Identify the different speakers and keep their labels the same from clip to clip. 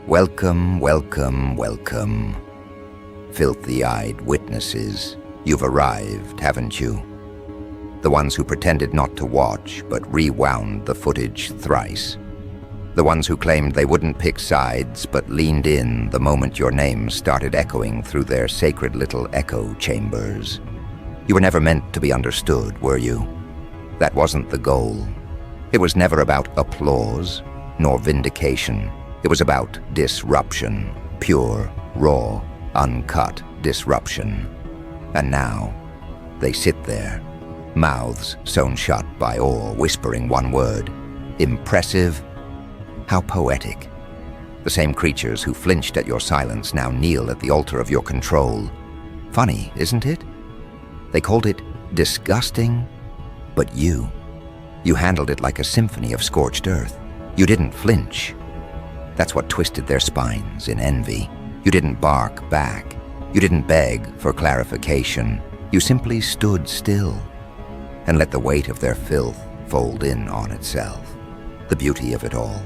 Speaker 1: Welcome, welcome, welcome. Filthy-eyed witnesses, you've arrived, haven't you? The ones who pretended not to watch, but rewound the footage thrice. The ones who claimed they wouldn't pick sides, but leaned in the moment your name started echoing through their sacred little echo chambers. You were never meant to be understood, were you? That wasn't the goal. It was never about applause, nor vindication. It was about disruption, pure, raw, uncut disruption. And now, they sit there, mouths sewn shut by awe, whispering one word: impressive. How poetic. The same creatures who flinched at your silence now kneel at the altar of your control. Funny, isn't it? They called it disgusting, but you handled it like a symphony of scorched earth. You didn't flinch. That's what twisted their spines in envy. You didn't bark back. You didn't beg for clarification. You simply stood still and let the weight of their filth fold in on itself. The beauty of it all.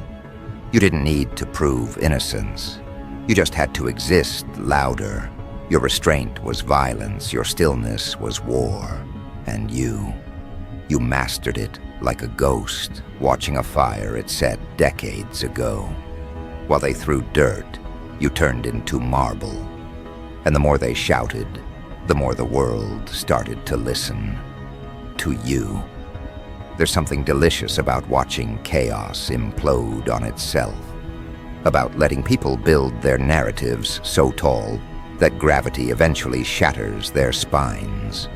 Speaker 1: You didn't need to prove innocence. You just had to exist louder. Your restraint was violence. Your stillness was war. And you mastered it like a ghost watching a fire it set decades ago. While they threw dirt, you turned into marble. And the more they shouted, the more the world started to listen. To you. There's something delicious about watching chaos implode on itself. About letting people build their narratives so tall that gravity eventually shatters their spines.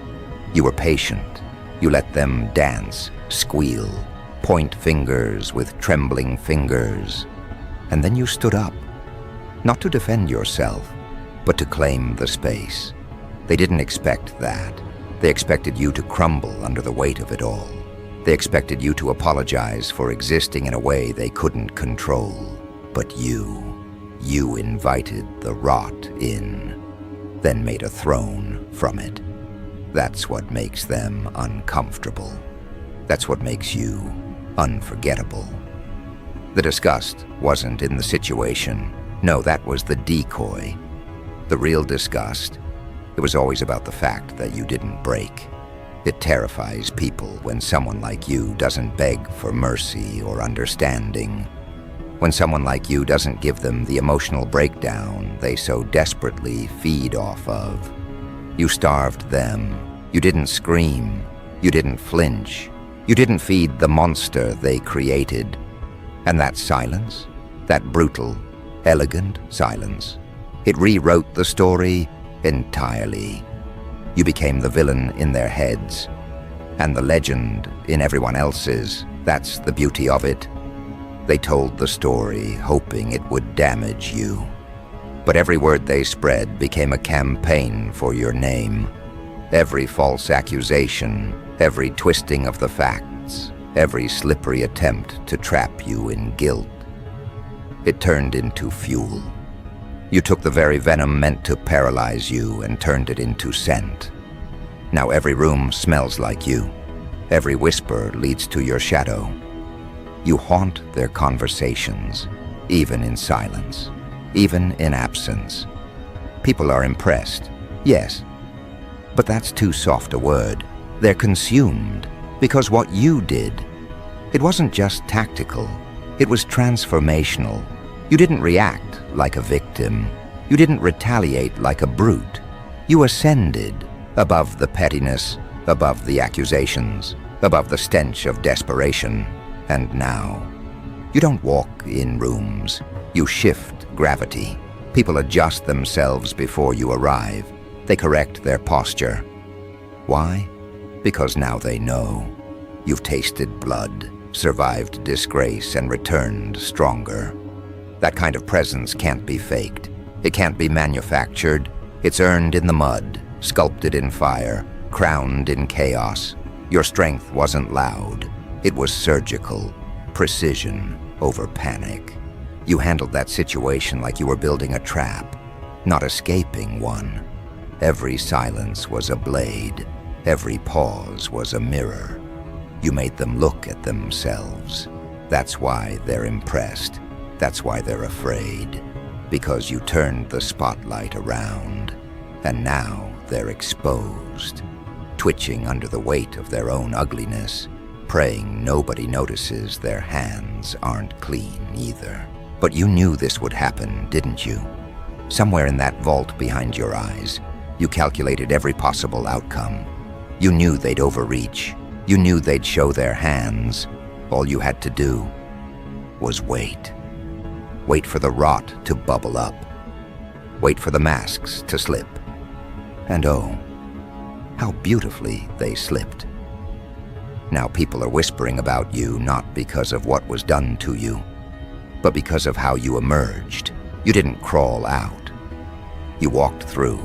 Speaker 1: You were patient. You let them dance, squeal, point fingers with trembling fingers. And then you stood up, not to defend yourself, but to claim the space. They didn't expect that. They expected you to crumble under the weight of it all. They expected you to apologize for existing in a way they couldn't control. But you invited the rot in, then made a throne from it. That's what makes them uncomfortable. That's what makes you unforgettable. The disgust wasn't in the situation. No, that was the decoy. The real disgust, it was always about the fact that you didn't break. It terrifies people when someone like you doesn't beg for mercy or understanding. When someone like you doesn't give them the emotional breakdown they so desperately feed off of. You starved them. You didn't scream. You didn't flinch. You didn't feed the monster they created. And that silence, that brutal, elegant silence, it rewrote the story entirely. You became the villain in their heads, and the legend in everyone else's. That's the beauty of it. They told the story, hoping it would damage you. But every word they spread became a campaign for your name. Every false accusation, every twisting of the facts, every slippery attempt to trap you in guilt. It turned into fuel. You took the very venom meant to paralyze you and turned it into scent. Now every room smells like you. Every whisper leads to your shadow. You haunt their conversations, even in silence, even in absence. People are impressed, yes, but that's too soft a word. They're consumed. Because what you did, it wasn't just tactical, it was transformational. You didn't react like a victim. You didn't retaliate like a brute. You ascended above the pettiness, above the accusations, above the stench of desperation. And now, you don't walk in rooms. You shift gravity. People adjust themselves before you arrive. They correct their posture. Why? Because now they know. You've tasted blood, survived disgrace, and returned stronger. That kind of presence can't be faked. It can't be manufactured. It's earned in the mud, sculpted in fire, crowned in chaos. Your strength wasn't loud. It was surgical, precision over panic. You handled that situation like you were building a trap, not escaping one. Every silence was a blade. Every pause was a mirror. You made them look at themselves. That's why they're impressed. That's why they're afraid. because you turned the spotlight around, and now they're exposed, twitching under the weight of their own ugliness, praying nobody notices their hands aren't clean either. But you knew this would happen, didn't you? Somewhere in that vault behind your eyes, you calculated every possible outcome. You knew they'd overreach. You knew they'd show their hands. All you had to do was wait. Wait for the rot to bubble up. Wait for the masks to slip. And oh, how beautifully they slipped. Now people are whispering about you not because of what was done to you, but because of how you emerged. You didn't crawl out. You walked through,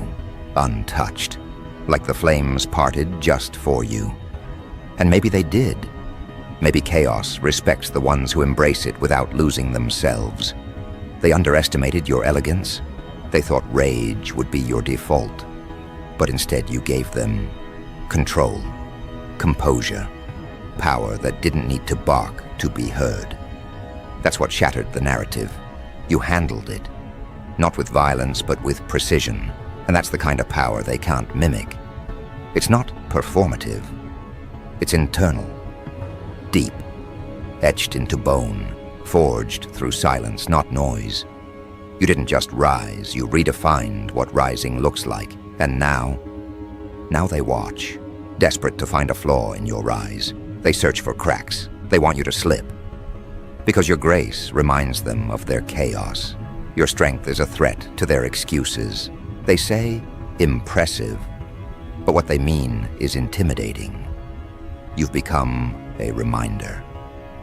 Speaker 1: untouched, like the flames parted just for you. And maybe they did. Maybe chaos respects the ones who embrace it without losing themselves. They underestimated your elegance. They thought rage would be your default. But instead you gave them control, composure, power that didn't need to bark to be heard. That's what shattered the narrative. You handled it, not with violence but with precision, and that's the kind of power they can't mimic. It's not performative. It's internal, deep, etched into bone, forged through silence, not noise. You didn't just rise, you redefined what rising looks like. And now they watch, desperate to find a flaw in your rise. They search for cracks. They want you to slip. Because your grace reminds them of their chaos. Your strength is a threat to their excuses. They say impressive, but what they mean is intimidating. You've become a reminder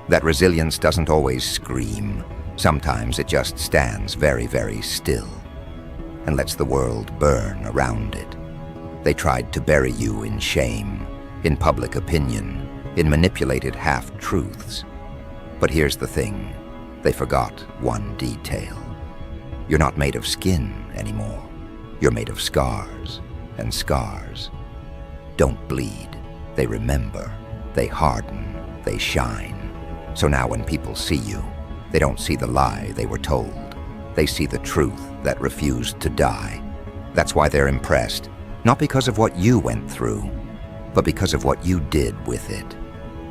Speaker 1: that resilience doesn't always scream. Sometimes it just stands very, very still and lets the world burn around it. They tried to bury you in shame, in public opinion, in manipulated half-truths. But here's the thing, they forgot one detail. You're not made of skin anymore. You're made of scars, and scars don't bleed. They remember, they harden, they shine. So now when people see you, they don't see the lie they were told. They see the truth that refused to die. That's why they're impressed, not because of what you went through, but because of what you did with it.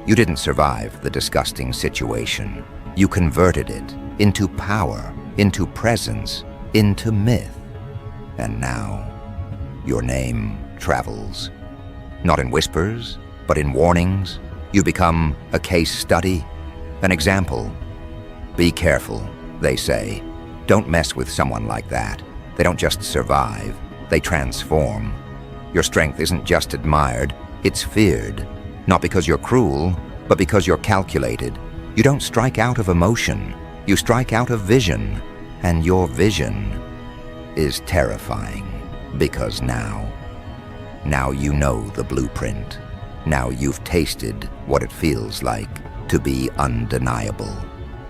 Speaker 1: You didn't survive the disgusting situation. You converted it into power, into presence, into myth. And now, your name travels. Not in whispers, but in warnings. You become a case study, an example. Be careful, they say. Don't mess with someone like that. They don't just survive, they transform. Your strength isn't just admired, it's feared. Not because you're cruel, but because you're calculated. You don't strike out of emotion, you strike out of vision. And your vision is terrifying, because now you know the blueprint. Now you've tasted what it feels like to be undeniable.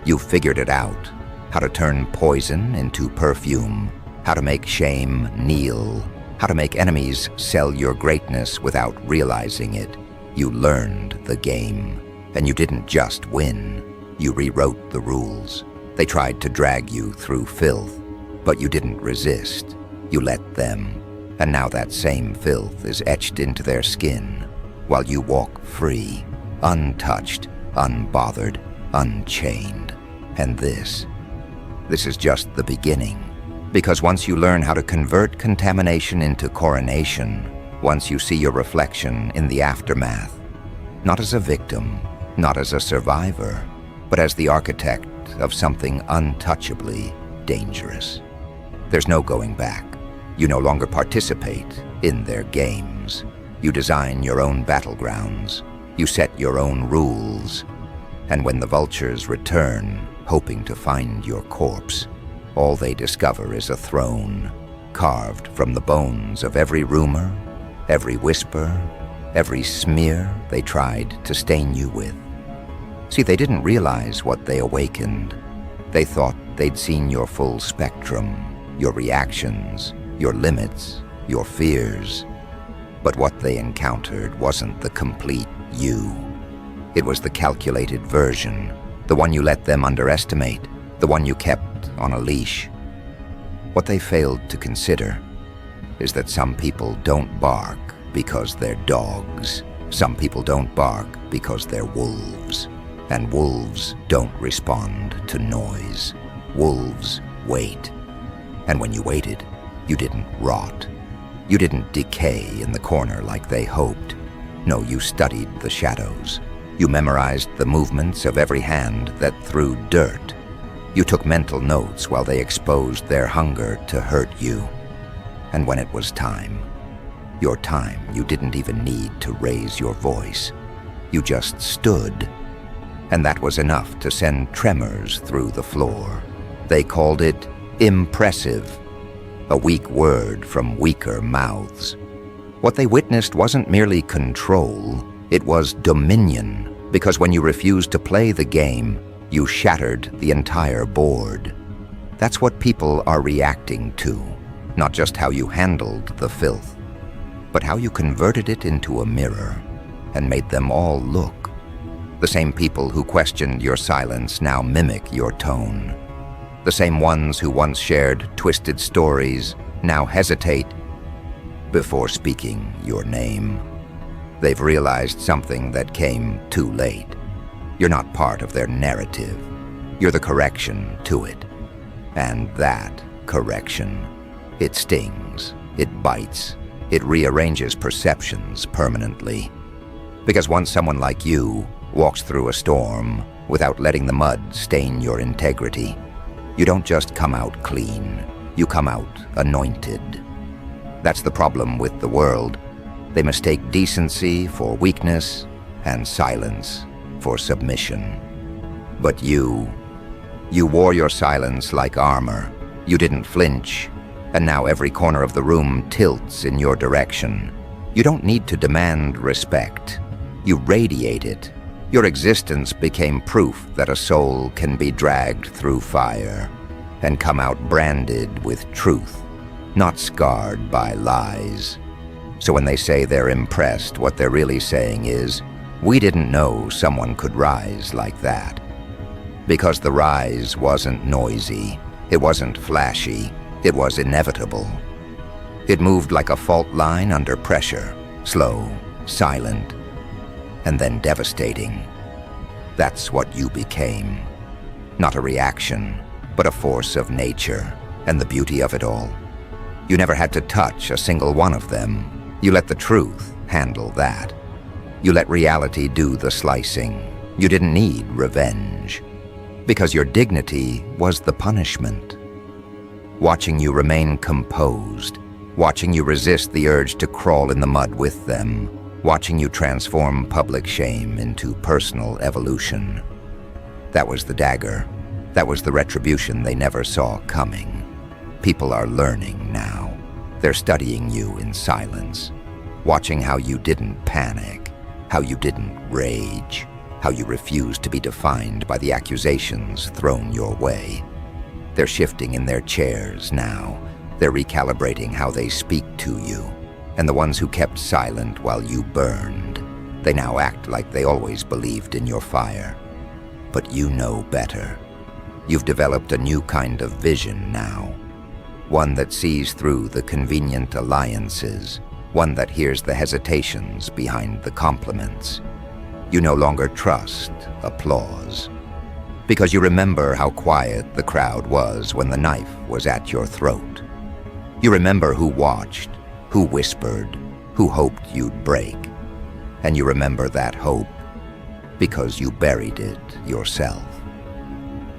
Speaker 1: You've figured it out. How to turn poison into perfume, how to make shame kneel, how to make enemies sell your greatness without realizing it. You learned the game, and you didn't just win, you rewrote the rules. They tried to drag you through filth, but you didn't resist. You let them, and now that same filth is etched into their skin, while you walk free, untouched, unbothered, unchained. And this is just the beginning. Because once you learn how to convert contamination into coronation, once you see your reflection in the aftermath, not as a victim, not as a survivor, but as the architect of something untouchably dangerous, there's no going back. You no longer participate in their games. You design your own battlegrounds. You set your own rules. And when the vultures return, hoping to find your corpse, all they discover is a throne, carved from the bones of every rumor, every whisper, every smear they tried to stain you with. See, they didn't realize what they awakened. They thought they'd seen your full spectrum, your reactions, your limits, your fears. But what they encountered wasn't the complete you. It was the calculated version, the one you let them underestimate, the one you kept on a leash. What they failed to consider is that some people don't bark because they're dogs. Some people don't bark because they're wolves. And wolves don't respond to noise. Wolves wait. And when you waited, you didn't rot. You didn't decay in the corner like they hoped. No, you studied the shadows. You memorized the movements of every hand that threw dirt. You took mental notes while they exposed their hunger to hurt you. And when it was time, your time, you didn't even need to raise your voice. You just stood. And that was enough to send tremors through the floor. They called it impressive, a weak word from weaker mouths. What they witnessed wasn't merely control, it was dominion, because when you refused to play the game, you shattered the entire board. That's what people are reacting to, not just how you handled the filth, but how you converted it into a mirror and made them all look. The same people who questioned your silence now mimic your tone. The same ones who once shared twisted stories now hesitate before speaking your name. They've realized something that came too late. You're not part of their narrative. You're the correction to it. And that correction, it stings, it bites, it rearranges perceptions permanently. Because once someone like you walks through a storm without letting the mud stain your integrity, you don't just come out clean, you come out anointed. That's the problem with the world. They mistake decency for weakness and silence for submission. But you wore your silence like armor. You didn't flinch, and now every corner of the room tilts in your direction. You don't need to demand respect. You radiate it. Your existence became proof that a soul can be dragged through fire and come out branded with truth, not scarred by lies. So when they say they're impressed, what they're really saying is, we didn't know someone could rise like that. Because the rise wasn't noisy, it wasn't flashy, it was inevitable. It moved like a fault line under pressure, slow, silent, and then devastating. That's what you became. Not a reaction, but a force of nature, and the beauty of it all. You never had to touch a single one of them. You let the truth handle that. You let reality do the slicing. You didn't need revenge, because your dignity was the punishment. Watching you remain composed, watching you resist the urge to crawl in the mud with them, watching you transform public shame into personal evolution. That was the dagger. That was the retribution they never saw coming. People are learning now. They're studying you in silence, watching how you didn't panic, how you didn't rage, how you refused to be defined by the accusations thrown your way. They're shifting in their chairs now. They're recalibrating how they speak to you. And the ones who kept silent while you burned, they now act like they always believed in your fire. But you know better. You've developed a new kind of vision now. One that sees through the convenient alliances. One that hears the hesitations behind the compliments. You no longer trust applause. Because you remember how quiet the crowd was when the knife was at your throat. You remember who watched, who whispered, who hoped you'd break. And you remember that hope because you buried it yourself.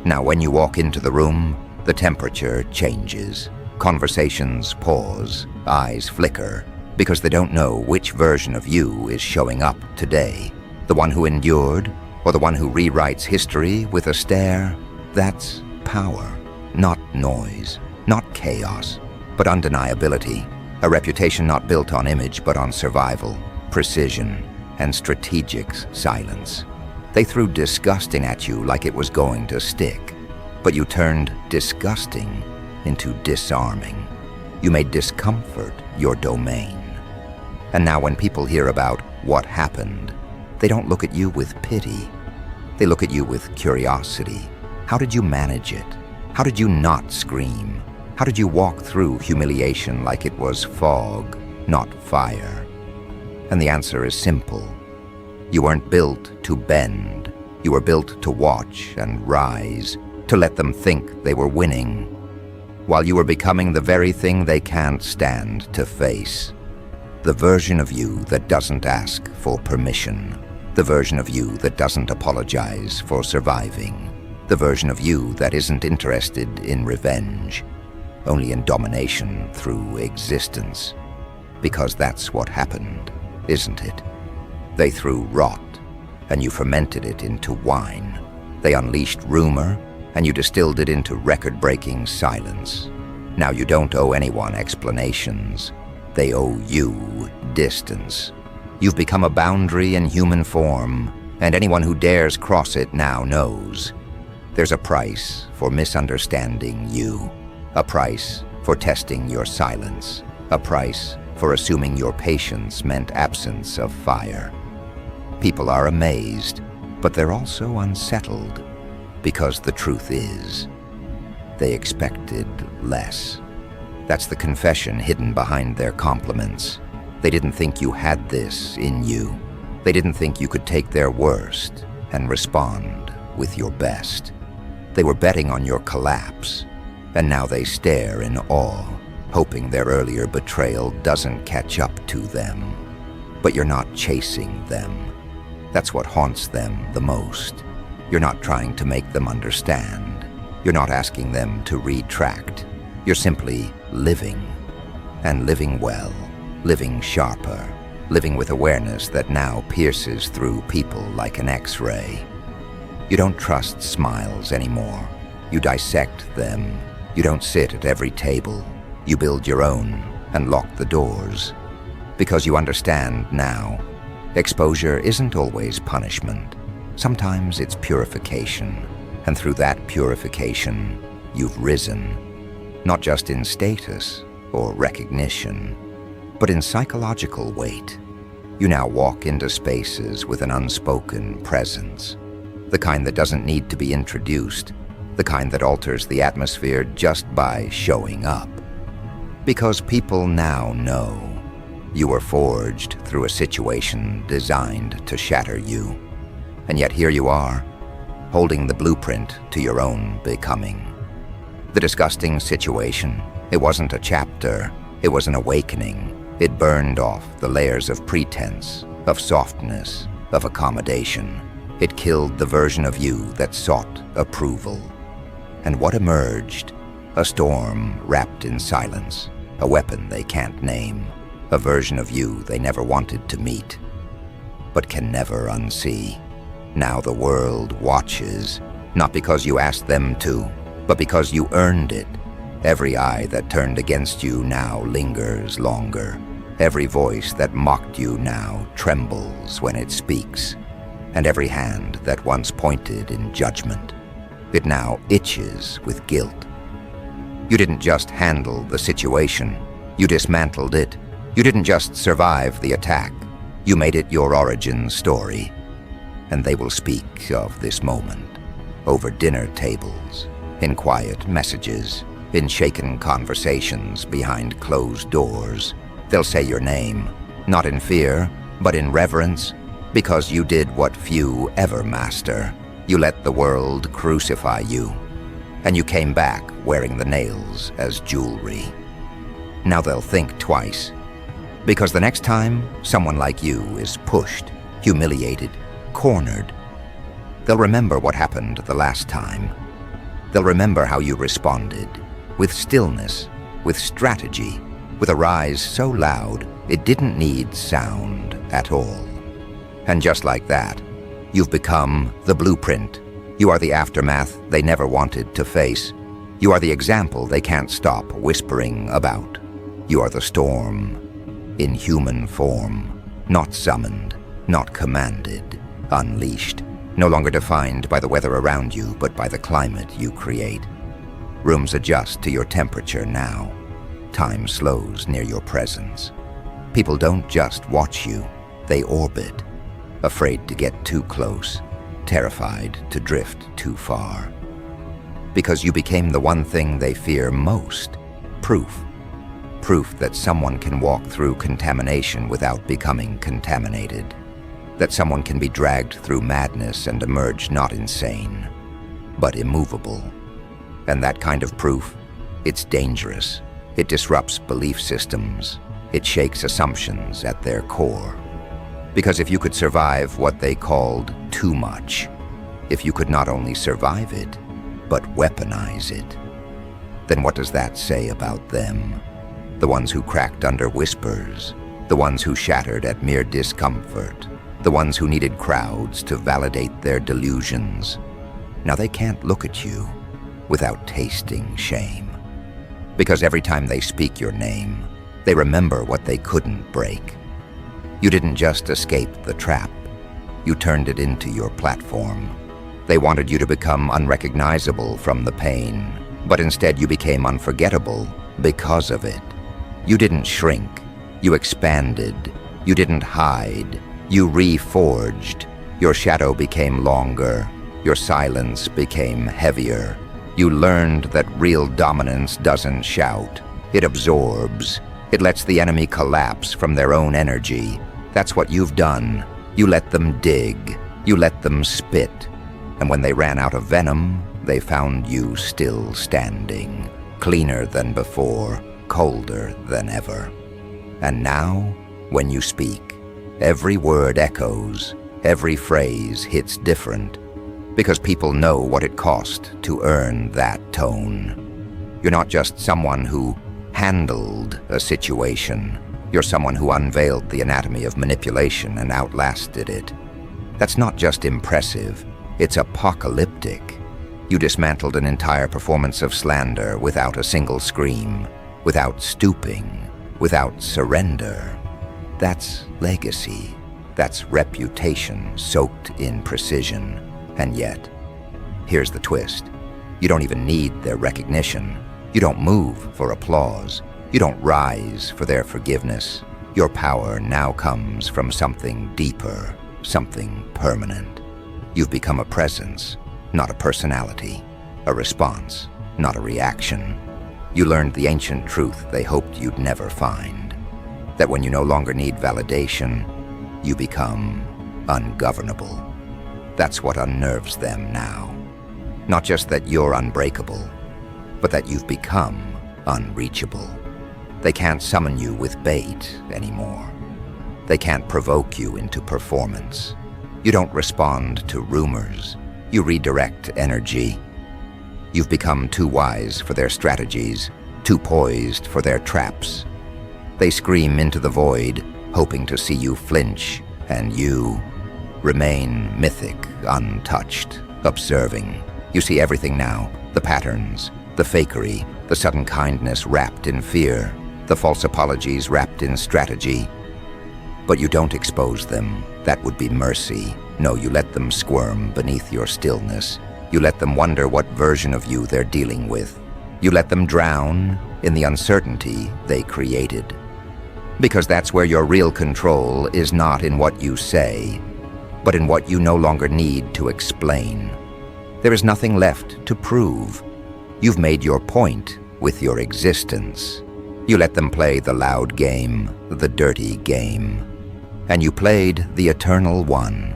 Speaker 1: Now when you walk into the room, the temperature changes. Conversations pause, eyes flicker, because they don't know which version of you is showing up today. The one who endured, or the one who rewrites history with a stare. That's power, not noise, not chaos, but undeniability. A reputation not built on image, but on survival, precision, and strategic silence. They threw disgusting at you like it was going to stick, but you turned disgusting into disarming. You made discomfort your domain. And now when people hear about what happened, they don't look at you with pity. They look at you with curiosity. How did you manage it? How did you not scream? How did you walk through humiliation like it was fog, not fire? And the answer is simple. You weren't built to bend. You were built to watch and rise, to let them think they were winning, while you were becoming the very thing they can't stand to face. The version of you that doesn't ask for permission. The version of you that doesn't apologize for surviving. The version of you that isn't interested in revenge, only in domination through existence. Because that's what happened, isn't it? They threw rot, and you fermented it into wine. They unleashed rumor, and you distilled it into record-breaking silence. Now you don't owe anyone explanations. They owe you distance. You've become a boundary in human form, and anyone who dares cross it now knows. There's a price for misunderstanding you, a price for testing your silence, a price for assuming your patience meant absence of fire. People are amazed, but they're also unsettled, because the truth is, they expected less. That's the confession hidden behind their compliments. They didn't think you had this in you. They didn't think you could take their worst and respond with your best. They were betting on your collapse, and now they stare in awe, hoping their earlier betrayal doesn't catch up to them. But you're not chasing them. That's what haunts them the most. You're not trying to make them understand. You're not asking them to retract. You're simply living, and living well, living sharper, living with awareness that now pierces through people like an X-ray. You don't trust smiles anymore. You dissect them. You don't sit at every table. You build your own and lock the doors. Because you understand now, exposure isn't always punishment. Sometimes it's purification. And through that purification, you've risen. Not just in status or recognition, but in psychological weight. You now walk into spaces with an unspoken presence. The kind that doesn't need to be introduced. The kind that alters the atmosphere just by showing up. Because people now know you were forged through a situation designed to shatter you. And yet here you are, holding the blueprint to your own becoming. The disgusting situation, it wasn't a chapter, it was an awakening. It burned off the layers of pretense, of softness, of accommodation. It killed the version of you that sought approval. And what emerged? A storm wrapped in silence, a weapon they can't name, a version of you they never wanted to meet, but can never unsee. Now the world watches, not because you asked them to, but because you earned it. Every eye that turned against you now lingers longer. Every voice that mocked you now trembles when it speaks. And every hand that once pointed in judgment, it now itches with guilt. You didn't just handle the situation, you dismantled it. You didn't just survive the attack, you made it your origin story. And they will speak of this moment over dinner tables, in quiet messages, in shaken conversations behind closed doors. They'll say your name, not in fear, but in reverence, because you did what few ever master. You let the world crucify you, and you came back wearing the nails as jewelry. Now they'll think twice, because the next time someone like you is pushed, humiliated, cornered, they'll remember what happened the last time. They'll remember how you responded, with stillness, with strategy, with a rise so loud it didn't need sound at all. And just like that, you've become the blueprint. You are the aftermath they never wanted to face. You are the example they can't stop whispering about. You are the storm, in human form, not summoned, not commanded, unleashed, no longer defined by the weather around you, but by the climate you create. Rooms adjust to your temperature now. Time slows near your presence. People don't just watch you, they orbit, afraid to get too close, terrified to drift too far. Because you became the one thing they fear most, Proof. Proof that someone can walk through contamination without becoming contaminated. That someone can be dragged through madness and emerge not insane, but immovable. And that kind of proof, it's dangerous. It disrupts belief systems. It shakes assumptions at their core. Because if you could survive what they called too much, if you could not only survive it, but weaponize it, then what does that say about them? The ones who cracked under whispers, the ones who shattered at mere discomfort, the ones who needed crowds to validate their delusions. Now they can't look at you without tasting shame. Because every time they speak your name, they remember what they couldn't break. You didn't just escape the trap, you turned it into your platform. They wanted you to become unrecognizable from the pain, but instead you became unforgettable because of it. You didn't shrink, you expanded. You didn't hide, you reforged. Your shadow became longer, your silence became heavier. You learned that real dominance doesn't shout, it absorbs. It lets the enemy collapse from their own energy. That's what you've done. You let them dig, you let them spit. And when they ran out of venom, they found you still standing, cleaner than before, colder than ever. And now, when you speak, every word echoes, every phrase hits different, because people know what it cost to earn that tone. You're not just someone who handled a situation. You're someone who unveiled the anatomy of manipulation and outlasted it. That's not just impressive, it's apocalyptic. You dismantled an entire performance of slander without a single scream, without stooping, without surrender. That's legacy. That's reputation soaked in precision. And yet, here's the twist. You don't even need their recognition. You don't move for applause. You don't rise for their forgiveness. Your power now comes from something deeper, something permanent. You've become a presence, not a personality, a response, not a reaction. You learned the ancient truth they hoped you'd never find, that when you no longer need validation, you become ungovernable. That's what unnerves them now. Not just that you're unbreakable, but that you've become unreachable. They can't summon you with bait anymore. They can't provoke you into performance. You don't respond to rumors. You redirect energy. You've become too wise for their strategies, too poised for their traps. They scream into the void, hoping to see you flinch, and you remain mythic, untouched, observing. You see everything now, the patterns, the fakery, the sudden kindness wrapped in fear, the false apologies wrapped in strategy. But you don't expose them. That would be mercy. No, you let them squirm beneath your stillness. You let them wonder what version of you they're dealing with. You let them drown in the uncertainty they created. Because that's where your real control is, not in what you say, but in what you no longer need to explain. There is nothing left to prove. You've made your point with your existence. You let them play the loud game, the dirty game. And you played the eternal one,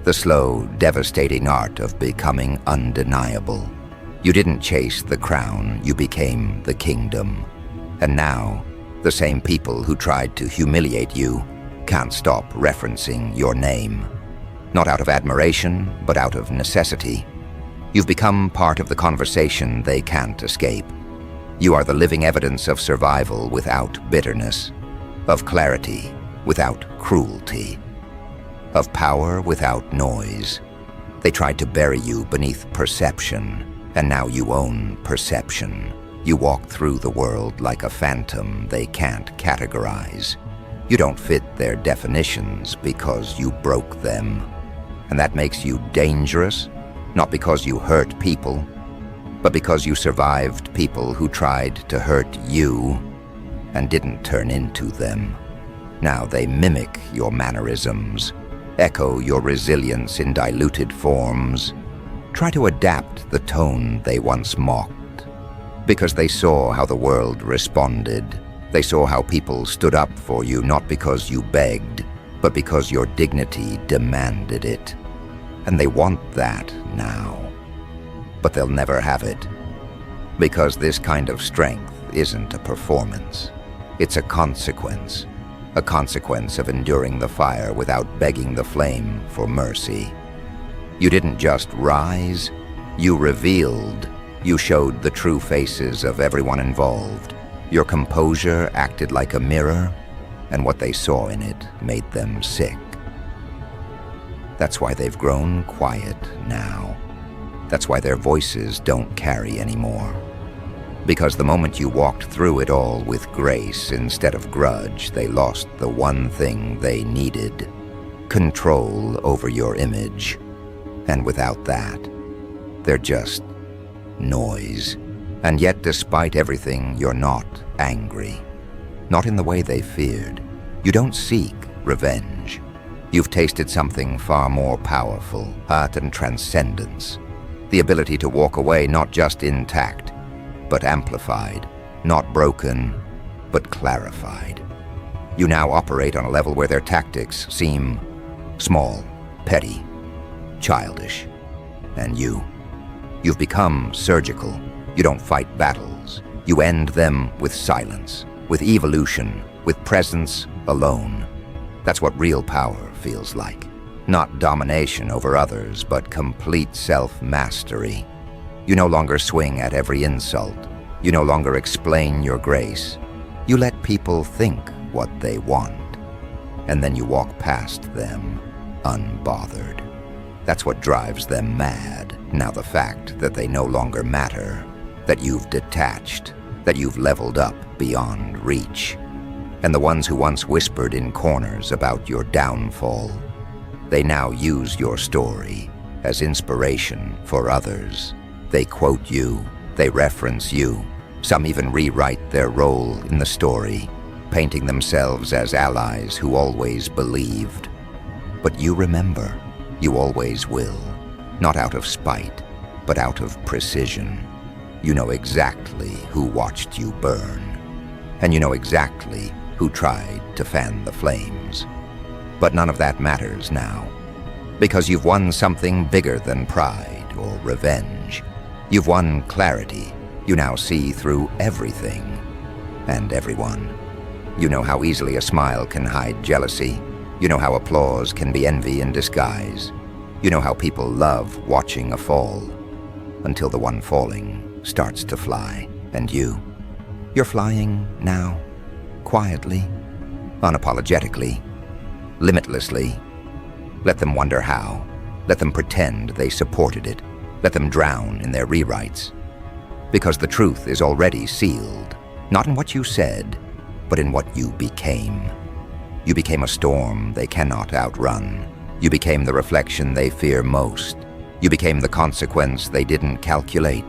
Speaker 1: the slow, devastating art of becoming undeniable. You didn't chase the crown, you became the kingdom. And now, the same people who tried to humiliate you can't stop referencing your name. Not out of admiration, but out of necessity. You've become part of the conversation they can't escape. You are the living evidence of survival without bitterness, of clarity without cruelty, of power without noise. They tried to bury you beneath perception, and now you own perception. You walk through the world like a phantom they can't categorize. You don't fit their definitions because you broke them. And that makes you dangerous, not because you hurt people, but because you survived people who tried to hurt you and didn't turn into them. Now they mimic your mannerisms, echo your resilience in diluted forms, try to adapt the tone they once mocked. Because they saw how the world responded. They saw how people stood up for you, not because you begged, but because your dignity demanded it. And they want that now. But they'll never have it. Because this kind of strength isn't a performance. It's a consequence. A consequence of enduring the fire without begging the flame for mercy. You didn't just rise, you revealed. You showed the true faces of everyone involved. Your composure acted like a mirror, and what they saw in it made them sick. That's why they've grown quiet now. That's why their voices don't carry anymore. Because the moment you walked through it all with grace instead of grudge, they lost the one thing they needed: control over your image. And without that, they're just noise. And yet, despite everything, you're not angry. Not in the way they feared. You don't seek revenge. You've tasted something far more powerful, art and transcendence. The ability to walk away not just intact, but amplified. Not broken, but clarified. You now operate on a level where their tactics seem small, petty, childish. And you've become surgical. You don't fight battles. You end them with silence, with evolution, with presence alone. That's what real power feels like. Not domination over others, but complete self-mastery. You no longer swing at every insult. You no longer explain your grace. You let people think what they want, and then you walk past them, unbothered. That's what drives them mad. Now the fact that they no longer matter, that you've detached, that you've leveled up beyond reach. And the ones who once whispered in corners about your downfall, they now use your story as inspiration for others. They quote you, they reference you. Some even rewrite their role in the story, painting themselves as allies who always believed. But you remember, you always will. Not out of spite, but out of precision. You know exactly who watched you burn. And you know exactly who tried to fan the flames. But none of that matters now. Because you've won something bigger than pride or revenge. You've won clarity. You now see through everything and everyone. You know how easily a smile can hide jealousy. You know how applause can be envy in disguise. You know how people love watching a fall, until the one falling starts to fly. And you're flying now, quietly, unapologetically, limitlessly. Let them wonder how. Let them pretend they supported it. Let them drown in their rewrites. Because the truth is already sealed, not in what you said, but in what you became. You became a storm they cannot outrun. You became the reflection they fear most. You became the consequence they didn't calculate.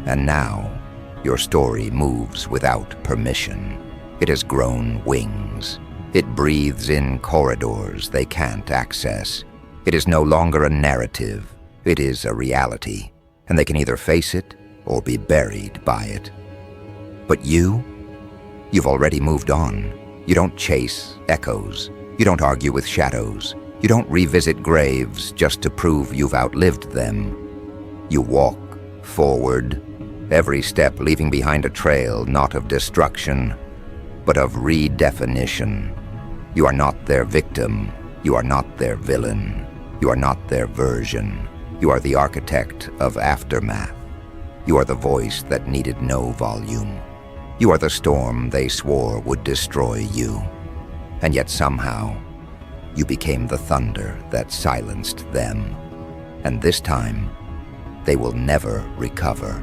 Speaker 1: And now, your story moves without permission. It has grown wings. It breathes in corridors they can't access. It is no longer a narrative. It is a reality. And they can either face it or be buried by it. But you've already moved on. You don't chase echoes. You don't argue with shadows. You don't revisit graves just to prove you've outlived them. You walk forward, every step leaving behind a trail not of destruction, but of redefinition. You are not their victim. You are not their villain. You are not their version. You are the architect of aftermath. You are the voice that needed no volume. You are the storm they swore would destroy you. And yet somehow, you became the thunder that silenced them. And this time, they will never recover.